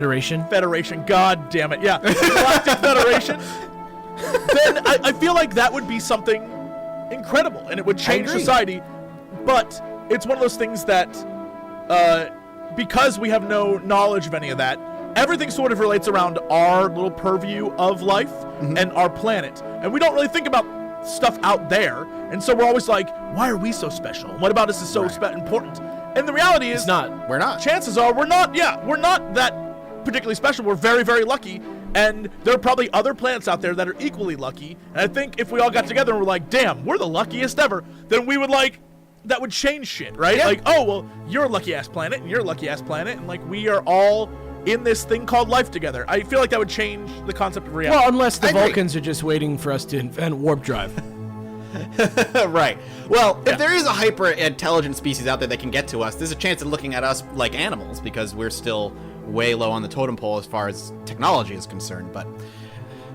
Federation, god damn it, yeah. Galactic Federation. Then I feel like that would be something incredible, and it would change society. But it's one of those things that, because we have no knowledge of any of that, everything sort of relates around our little purview of life and our planet. And we don't really think about stuff out there. And so we're always like, why are we so special? What about us is so important? And the reality is, we're not. Chances are we're not that particularly special. We're very, very lucky. And there are probably other planets out there that are equally lucky. And I think if we all got together and we're like, damn, we're the luckiest ever, then we would that would change shit, right? Yeah. Like, oh, well, you're a lucky ass planet and you're a lucky ass planet. And like, we are all in this thing called life together. I feel like that would change the concept of reality. Well, unless the Vulcans are just waiting for us to invent warp drive. Right. Well, if there is a hyper-intelligent species out there that can get to us, there's a chance of looking at us like animals because we're still way low on the totem pole as far as technology is concerned. But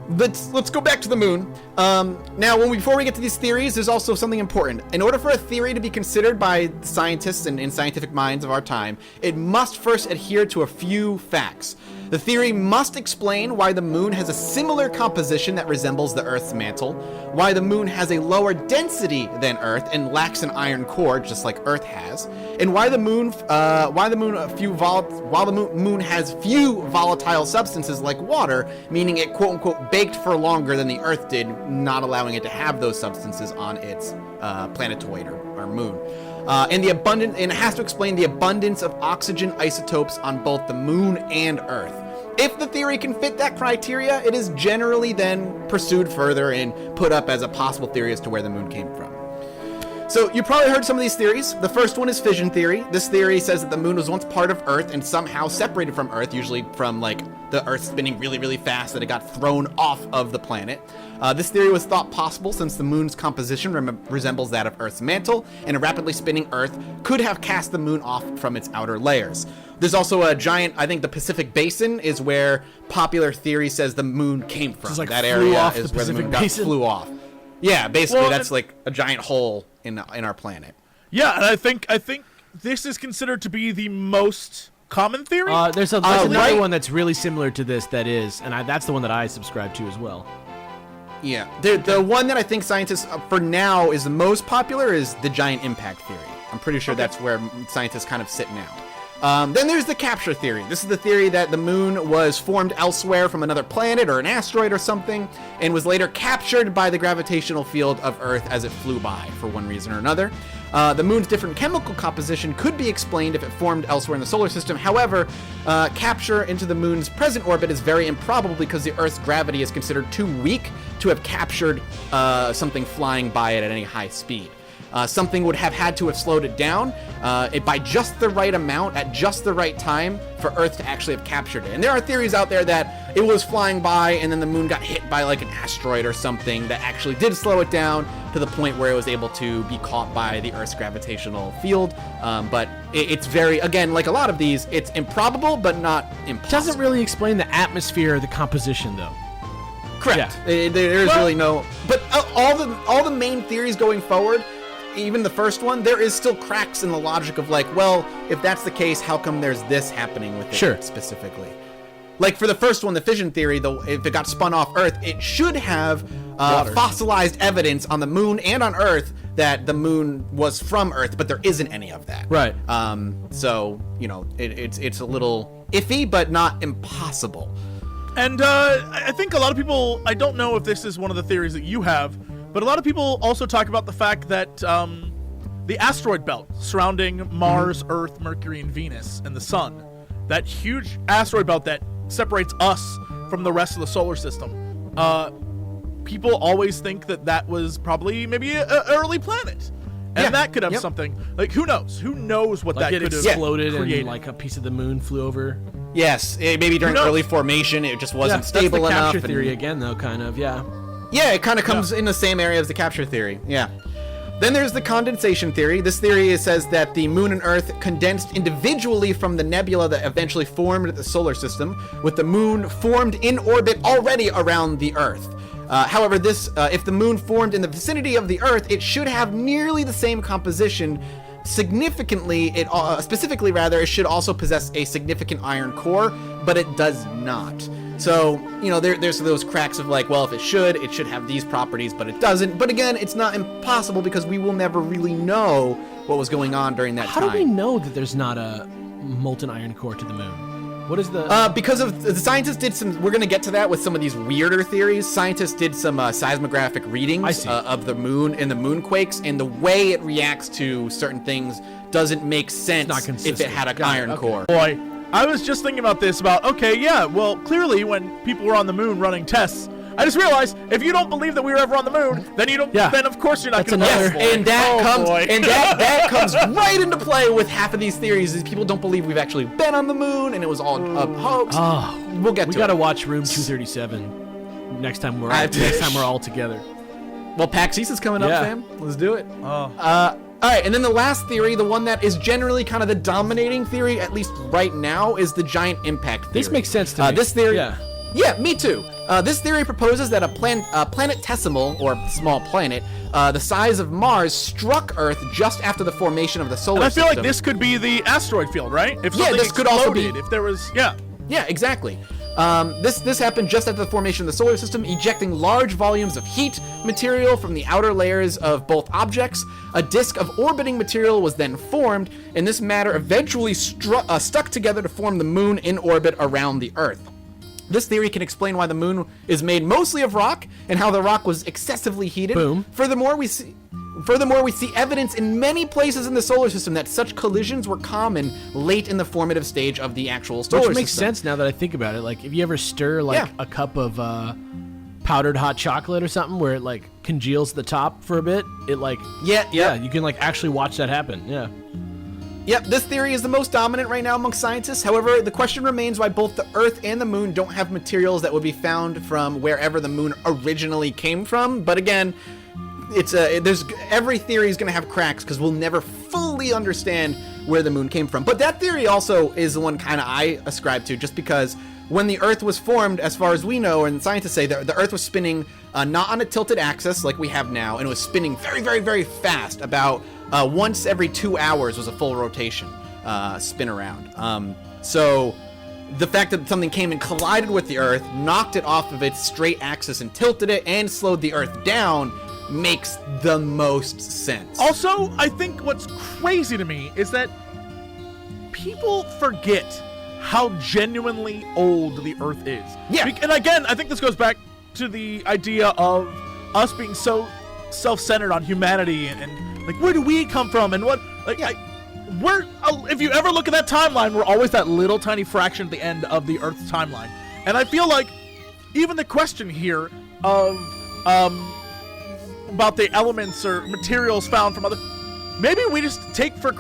let's go back to the moon. Now, before we get to these theories, there's also something important. In order for a theory to be considered by scientists and in scientific minds of our time, it must first adhere to a few facts. The theory must explain why the moon has a similar composition that resembles the Earth's mantle, why the moon has a lower density than Earth and lacks an iron core just like Earth has, and why the moon has few volatile substances like water, meaning it quote unquote baked for longer than the Earth did, not allowing it to have those substances on its planetoid or moon. And it has to explain the abundance of oxygen isotopes on both the moon and Earth. If the theory can fit that criteria, it is generally then pursued further and put up as a possible theory as to where the moon came from. So you probably heard some of these theories. The first one is fission theory. This theory says that the moon was once part of Earth and somehow separated from Earth, usually from like the Earth spinning really, really fast, that it got thrown off of the planet. This theory was thought possible since the moon's composition resembles that of Earth's mantle, and a rapidly spinning Earth could have cast the moon off from its outer layers. There's also a giant, I think the Pacific Basin is where popular theory says the moon came from. Like that area is where the moon flew off. Yeah, basically that's like a giant hole in our planet. Yeah, and I think this is considered to be the most common theory. There's another one that's really similar to this that's the one that I subscribe to as well. Yeah, the one that I think scientists for now is the most popular is the giant impact theory. I'm pretty sure that's where scientists kind of sit now. Then there's the capture theory. This is the theory that the moon was formed elsewhere from another planet or an asteroid or something, and was later captured by the gravitational field of Earth as it flew by for one reason or another. The moon's different chemical composition could be explained if it formed elsewhere in the solar system. However, capture into the moon's present orbit is very improbable because the Earth's gravity is considered too weak to have captured something flying by it at any high speed. Something would have had to have slowed it down by just the right amount at just the right time for Earth to actually have captured it. And there are theories out there that it was flying by and then the moon got hit by like an asteroid or something that actually did slow it down to the point where it was able to be caught by the Earth's gravitational field. But it's very, again, like a lot of these, it's improbable but not impossible. It doesn't really explain the atmosphere or the composition though. Correct. Yeah. There's really no... But all the main theories going forward, even the first one, there is still cracks in the logic of like, well, if that's the case, how come there's this happening with it specifically? Like for the first one, the fission theory, though, if it got spun off Earth, it should have fossilized evidence on the moon and on Earth that the moon was from Earth, but there isn't any of that. Right. So, you know, it's a little iffy, but not impossible. And I think a lot of people, I don't know if this is one of the theories that you have, but a lot of people also talk about the fact that the asteroid belt surrounding Mars, Earth, Mercury, and Venus, and the Sun, that huge asteroid belt that separates us from the rest of the solar system, people always think that was probably maybe an early planet. And that could have something, like, who knows? Who knows what that could have exploded created. And like a piece of the moon flew over. Yes, maybe during early formation, it just wasn't stable enough. That's the capture theory again, though, kind of, Yeah, it kind of comes in the same area as the capture theory, Then there's the condensation theory. This theory says that the moon and Earth condensed individually from the nebula that eventually formed the solar system, with the moon formed in orbit already around the Earth. However, if the moon formed in the vicinity of the Earth, it should have nearly the same composition significantly, specifically rather, it should also possess a significant iron core, but it does not. So, there's those cracks of like, well, if it should have these properties, but it doesn't. But again, it's not impossible because we will never really know what was going on during that time. How do we know that there's not a molten iron core to the moon? What is the... Because of the scientists did some... We're going to get to that with some of these weirder theories. Scientists did some seismographic readings of the moon and the moonquakes, and the way it reacts to certain things doesn't make sense if it had an iron core. Boy, I was just thinking about this well, clearly when people were on the moon running tests, I just realized if you don't believe that we were ever on the moon, then you don't. Yeah. Then of course you're not going to. Yes, and that comes right into play with half of these theories. Is people don't believe we've actually been on the moon and it was all a hoax. Oh, we'll get to it. We got to watch Room 237 next time we're all together. Well, PAX East is coming up, fam. Let's do it. Oh. All right, and then the last theory, the one that is generally kind of the dominating theory, at least right now, is the giant impact theory. This makes sense to me. This theory. Yeah, me too. This theory proposes that a planetesimal, or small planet, the size of Mars, struck Earth just after the formation of the solar system. And I feel like this could be the asteroid field, right? If something this could also be. If there was, Yeah, exactly. This happened just after the formation of the solar system, ejecting large volumes of heat material from the outer layers of both objects. A disk of orbiting material was then formed, and this matter eventually stuck together to form the moon in orbit around the Earth. This theory can explain why the moon is made mostly of rock and how the rock was excessively heated. Boom. Furthermore, we see evidence in many places in the solar system that such collisions were common late in the formative stage of the actual solar system. Which makes sense now that I think about it. Like, if you ever stir a cup of powdered hot chocolate or something where it like congeals the top for a bit, it like you can like actually watch that happen. Yeah. Yep, this theory is the most dominant right now among scientists. However, the question remains why both the Earth and the Moon don't have materials that would be found from wherever the Moon originally came from. But again, every theory is going to have cracks because we'll never fully understand where the Moon came from. But that theory also is the one kind of I ascribe to, just because when the Earth was formed, as far as we know, and scientists say, the Earth was spinning not on a tilted axis like we have now, and it was spinning very, very, very fast. About once every 2 hours was a full rotation spin around. So the fact that something came and collided with the Earth, knocked it off of its straight axis and tilted it and slowed the Earth down makes the most sense. Also, I think what's crazy to me is that people forget how genuinely old the Earth is. Yeah. And again, I think this goes back to the idea of us being so self-centered on humanity and like, where do we come from and what, like, if you ever look at that timeline, we're always that little tiny fraction at the end of the Earth's timeline. And I feel like even the question here of about the elements or materials found from other, maybe we just take for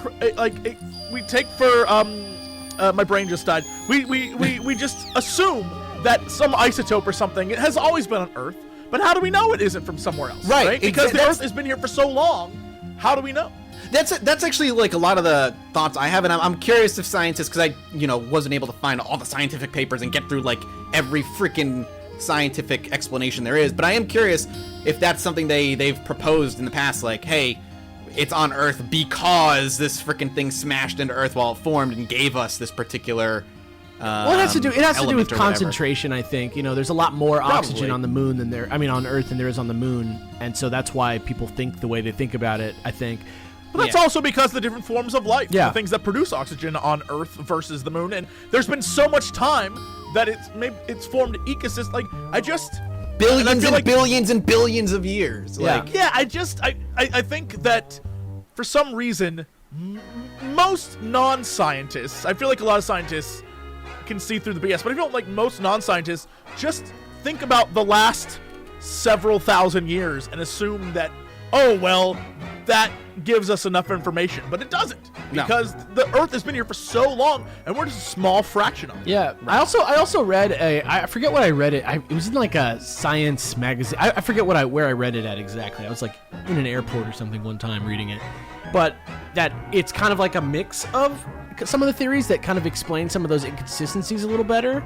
my brain just died. We just assume that some isotope or something has always been on Earth, but how do we know it isn't from somewhere else? Right? Because the Earth has been here for so long. How do we know? That's actually like a lot of the thoughts I have, and I'm curious if scientists, because I wasn't able to find all the scientific papers and get through like every freaking scientific explanation there is, but I am curious if that's something they've proposed in the past, like, hey, it's on Earth because this freaking thing smashed into Earth while it formed and gave us this particular well, it has to do with concentration, I think. There's a lot more oxygen on the moon on Earth than there is on the moon, and so that's why people think the way they think about it, I think. But that's also because of the different forms of life, the things that produce oxygen on Earth versus the moon, and there's been so much time that it's formed ecosystems. Like, billions and billions and billions of years. I think that for some reason, most non-scientists, I feel like a lot of scientists can see through the BS, but I feel like most non-scientists just think about the last several thousand years and assume that, oh, well, that gives us enough information, but it doesn't, because the Earth has been here for so long, and we're just a small fraction of it. Yeah, right. I also read I forget what I read it. It was in like a science magazine. I forget where I read it at exactly. I was like in an airport or something one time reading it, but that it's kind of like a mix of some of the theories that kind of explain some of those inconsistencies a little better.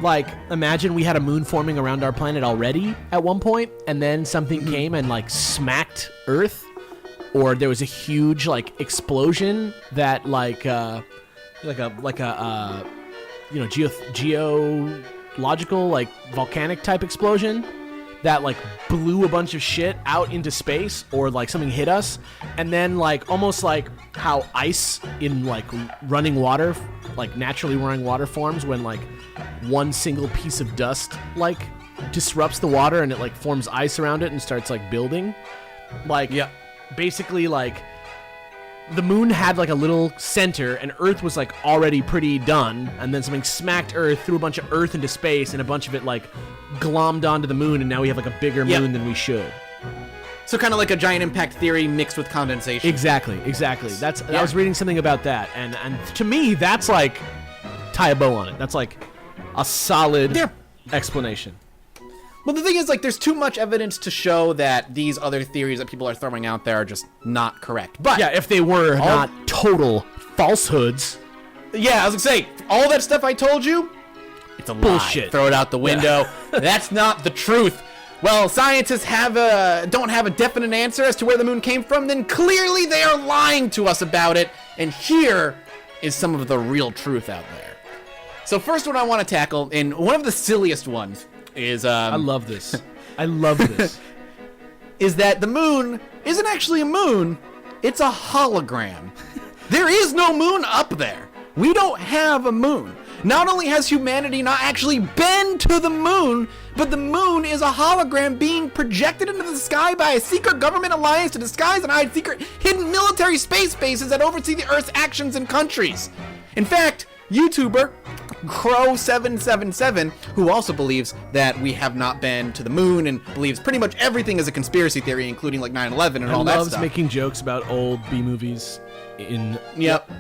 Like, imagine we had a moon forming around our planet already at one point, and then something came and like smacked Earth or there was a huge like explosion that geological like volcanic type explosion that like blew a bunch of shit out into space, or like something hit us, and then like almost like how ice in like running water, like naturally running water forms when like one single piece of dust like disrupts the water and it like forms ice around it and starts like building. Like basically like the moon had like a little center and Earth was like already pretty done, and then something smacked Earth, threw a bunch of Earth into space, and a bunch of it like glommed onto the moon, and now we have like a bigger moon than we should. So kind of like a giant impact theory mixed with condensation. Exactly. I was reading something about that, and to me that's like tie a bow on it. That's like a solid explanation. Well, the thing is, like, there's too much evidence to show that these other theories that people are throwing out there are just not correct. But yeah, if they were not total falsehoods. Yeah, I was gonna say, all that stuff I told you, it's a bullshit. Lie. Throw it out the window. That's not the truth. Well, scientists don't have a definite answer as to where the moon came from, then clearly they are lying to us about it. And here is some of the real truth out there. So first one I want to tackle, and one of the silliest ones, is I love this. I love this. Is that the moon isn't actually a moon, it's a hologram. There is no moon up there. We don't have a moon. Not only has humanity not actually been to the moon, but the moon is a hologram being projected into the sky by a secret government alliance to disguise and hide secret hidden military space bases that oversee the Earth's actions and countries. In fact, YouTuber Crow777, who also believes that we have not been to the moon and believes pretty much everything is a conspiracy theory, including like 9/11 and all that stuff. Loves making jokes about old B movies. Yep.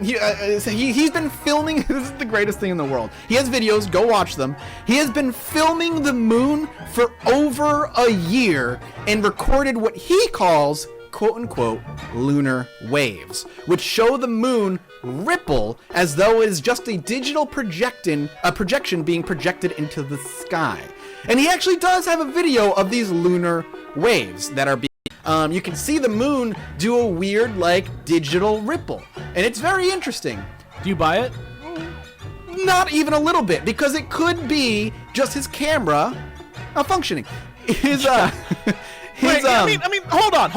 He's been filming. This is the greatest thing in the world. He has videos. Go watch them. He has been filming the moon for over a year and recorded what he calls quote-unquote lunar waves, which show the moon ripple as though it is just a digital projection being projected into the sky. And he actually does have a video of these lunar waves that are being you can see the moon do a weird like digital ripple, and it's very interesting. Do you buy it? Not even a little bit, because it could be just his camera functioning. His Wait, I mean, hold on.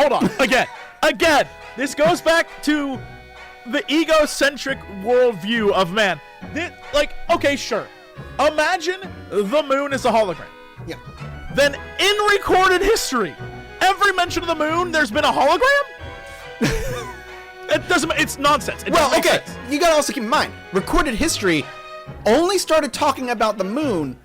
Again, this goes back to the egocentric worldview of man. Okay, sure. Imagine the moon is a hologram. Yeah. Then in recorded history, every mention of the moon, there's been a hologram? It's nonsense. Well, okay, you gotta also keep in mind, recorded history only started talking about the moon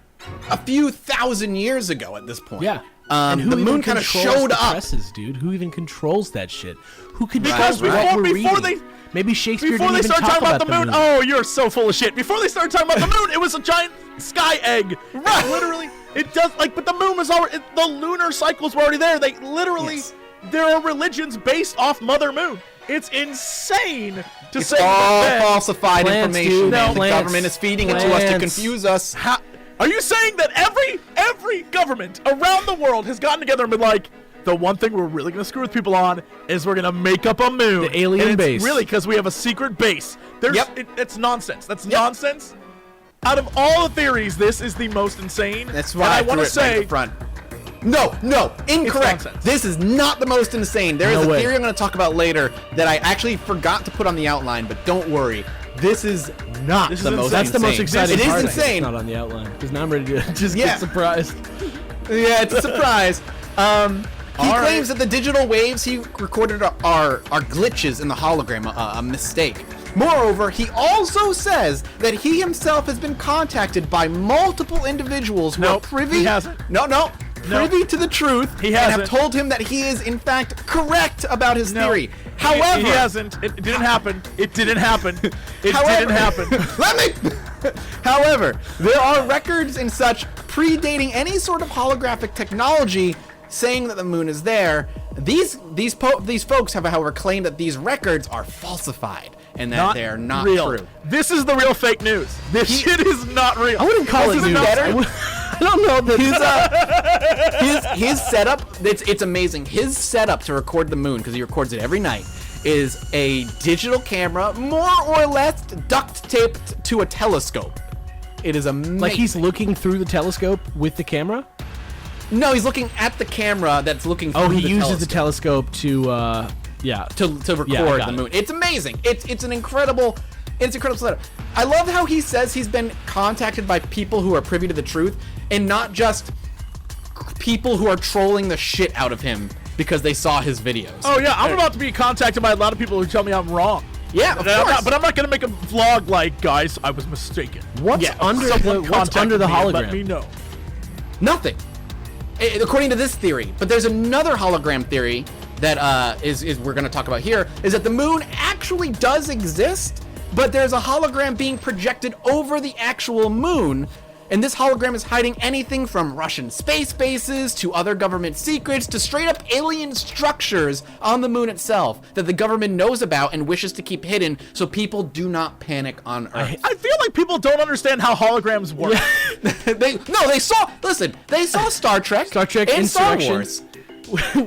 a few thousand years ago at this point. Yeah. And the moon kind of showed up. Presses, dude. Who even controls that shit? Who Because controls before they maybe Shakespeare before didn't they even started talk talking about the moon, oh, you're so full of shit. Before they started talking about the moon, it was a giant sky egg. Right. Literally, it does but the moon was already, the lunar cycles were already there. They literally, there are religions based off Mother Moon. It's insane to say all that. Falsified information. Dude, man. no, the government is feeding it to us to confuse us. Are you saying that every government around the world has gotten together and been like, the one thing we're really going to screw with people on is we're going to make up a moon. The alien base. Really, because we have a secret base. It's nonsense. That's nonsense. Out of all the theories, this is the most insane. That's why I want to say right front. No, incorrect. This is not the most insane. There is a theory I'm going to talk about later that I actually forgot to put on the outline, but don't worry. This is not the most insane. That's the most exciting part. It is insane. It's not on the outline, because now I'm ready to just get surprised. Yeah, it's a surprise. He claims that the digital waves he recorded are glitches in the hologram, a mistake. Moreover, he also says that he himself has been contacted by multiple individuals who are privy. He hasn't. Privy to the truth. He hasn't. And have told him that he is in fact correct about his theory. However, he hasn't. It didn't happen. It didn't happen. It didn't happen. However, there are records and such predating any sort of holographic technology saying that the moon is there. These folks have, however, claimed that these records are falsified and that they're not real. True. This is the real fake news. This shit is not real. I wouldn't call it news. I don't know that his setup, it's amazing. His setup to record the moon, because he records it every night, is a digital camera, more or less duct taped to a telescope. It is amazing. Like he's looking through the telescope with the camera? No, he's looking at the camera that's looking through Oh, he the uses telescope. the telescope to, to record Yeah, I got the it. moon. It's amazing. It's an incredible setup. I love how he says he's been contacted by people who are privy to the truth, and not just people who are trolling the shit out of him because they saw his videos. Oh yeah, I'm about to be contacted by a lot of people who tell me I'm wrong. Yeah, of course. But I'm not gonna make a vlog like, guys, I was mistaken. What's Yeah, under Someone what's under the contacted me and hologram? Let me know. Nothing. According to this theory. But there's another hologram theory that is we're going to talk about here, is that the moon actually does exist, but there's a hologram being projected over the actual moon, and this hologram is hiding anything from Russian space bases to other government secrets to straight up alien structures on the moon itself that the government knows about and wishes to keep hidden so people do not panic on Earth. I feel like people don't understand how holograms work. they saw Star Trek, and Star Insurrection. Wars.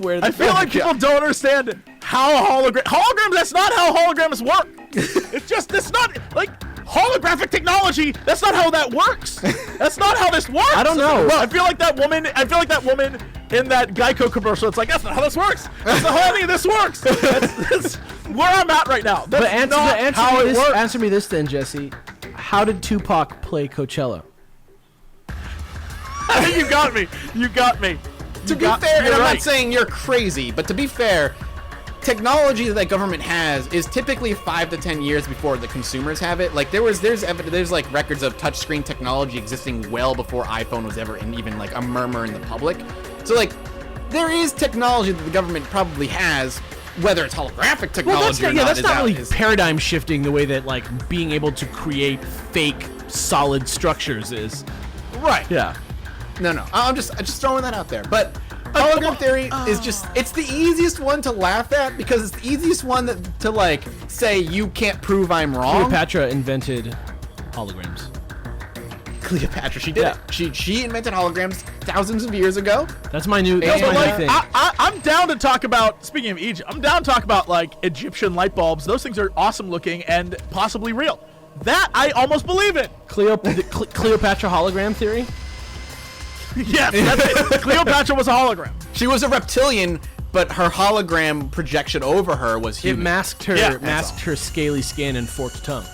Where I feel like people don't understand how holograms. That's not how holograms work. It's not like holographic technology. That's not how that works. That's not how this works. I don't know. Well, I feel like that woman in that Geico commercial. It's like, that's not how this works. That's not how any of this works. That's where I'm at right now. That's But not how it works. answer me this then, Jesse. How did Tupac play Coachella? You got me. You got me. To be fair, and I'm not saying you're crazy, but to be fair, technology that government has is typically 5 to 10 years before the consumers have it. Like there's like records of touchscreen technology existing well before iPhone was ever in even like a murmur in the public. So like there is technology that the government probably has, whether it's holographic technology or not. That's is not out- really is- paradigm shifting the way that like being able to create fake solid structures is. right. Yeah. No. I'm just throwing that out there. But hologram theory is just, it's the easiest one to laugh at because it's the easiest one to like say you can't prove I'm wrong. Cleopatra invented holograms. Cleopatra, she did Yeah. it. She invented holograms thousands of years ago. That's my new. That's No, my but, new like, thing. I'm down to talk about, speaking of Egypt, I'm down to talk about like Egyptian light bulbs. Those things are awesome looking and possibly real. That I almost believe in. Cleopatra hologram theory. Yes, that's it. Cleopatra was a hologram. She was a reptilian, but her hologram projection over her was It human. masked her, Yeah, masked her scaly skin and forked tongue.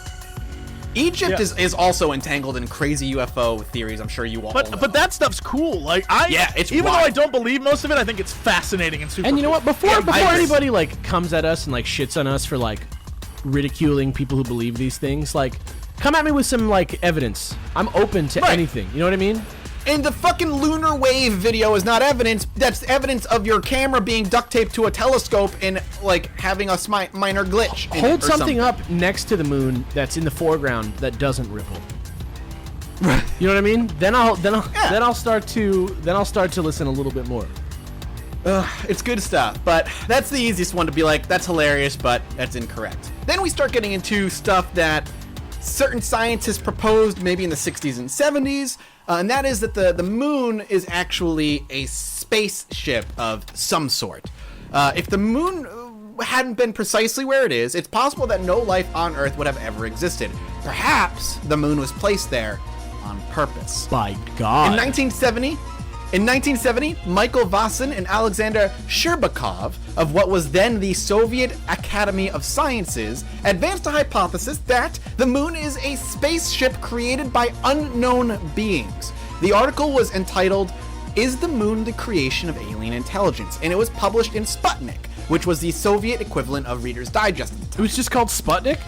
Egypt Yeah. is also entangled in crazy UFO theories. I'm sure you all know. But that stuff's cool. Like Yeah, it's even though wild. I don't believe most of it, I think it's fascinating and super. And you know cool. what? Before I- anybody like comes at us and like shits on us for like ridiculing people who believe these things, like come at me with some like evidence. I'm open to Right. anything. You know what I mean? And the fucking lunar wave video is not evidence. That's evidence of your camera being duct taped to a telescope and like having a minor glitch. in it Hold or something up next to the moon that's in the foreground that doesn't ripple. Right. You know what I mean? Then I'll Yeah. start to listen a little bit more. It's good stuff, but that's the easiest one to be like, that's hilarious, but that's incorrect. Then we start getting into stuff that certain scientists proposed maybe in the 60s and 70s, and that is that the moon is actually a spaceship of some sort. If the moon hadn't been precisely where it is, it's possible that no life on Earth would have ever existed. Perhaps the moon was placed there on purpose. By God. In 1970, Michael Vossen and Alexander Sherbakov of what was then the Soviet Academy of Sciences advanced a hypothesis that the moon is a spaceship created by unknown beings. The article was entitled, "Is the Moon the Creation of Alien Intelligence?" and it was published in Sputnik, which was the Soviet equivalent of Reader's Digest at the It time. was just called Sputnik?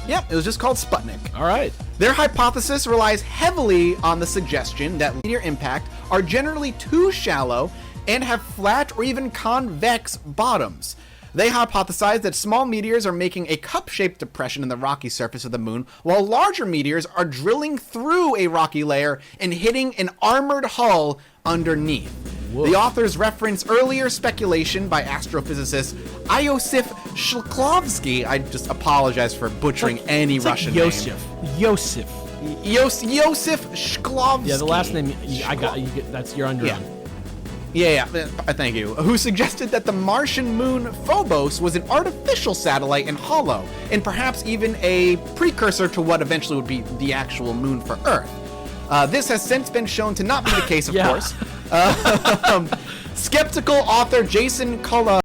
Yep, it was just called Sputnik. All right. Their hypothesis relies heavily on the suggestion that meteor impact are generally too shallow and have flat or even convex bottoms. They hypothesize that small meteors are making a cup-shaped depression in the rocky surface of the moon, while larger meteors are drilling through a rocky layer and hitting an armored hull underneath. The authors reference earlier speculation by astrophysicist Iosif Shklovsky. I just apologize for butchering any It's Russian like name. Yosef. Yosif Shklovsky. Yeah, the last name I got. That's you're on your Yeah. own. Yeah, thank you. Who suggested that the Martian moon Phobos was an artificial satellite and hollow, and perhaps even a precursor to what eventually would be the actual moon for Earth. This has since been shown to not be the case, of Yeah. course. Skeptical author Jason Culla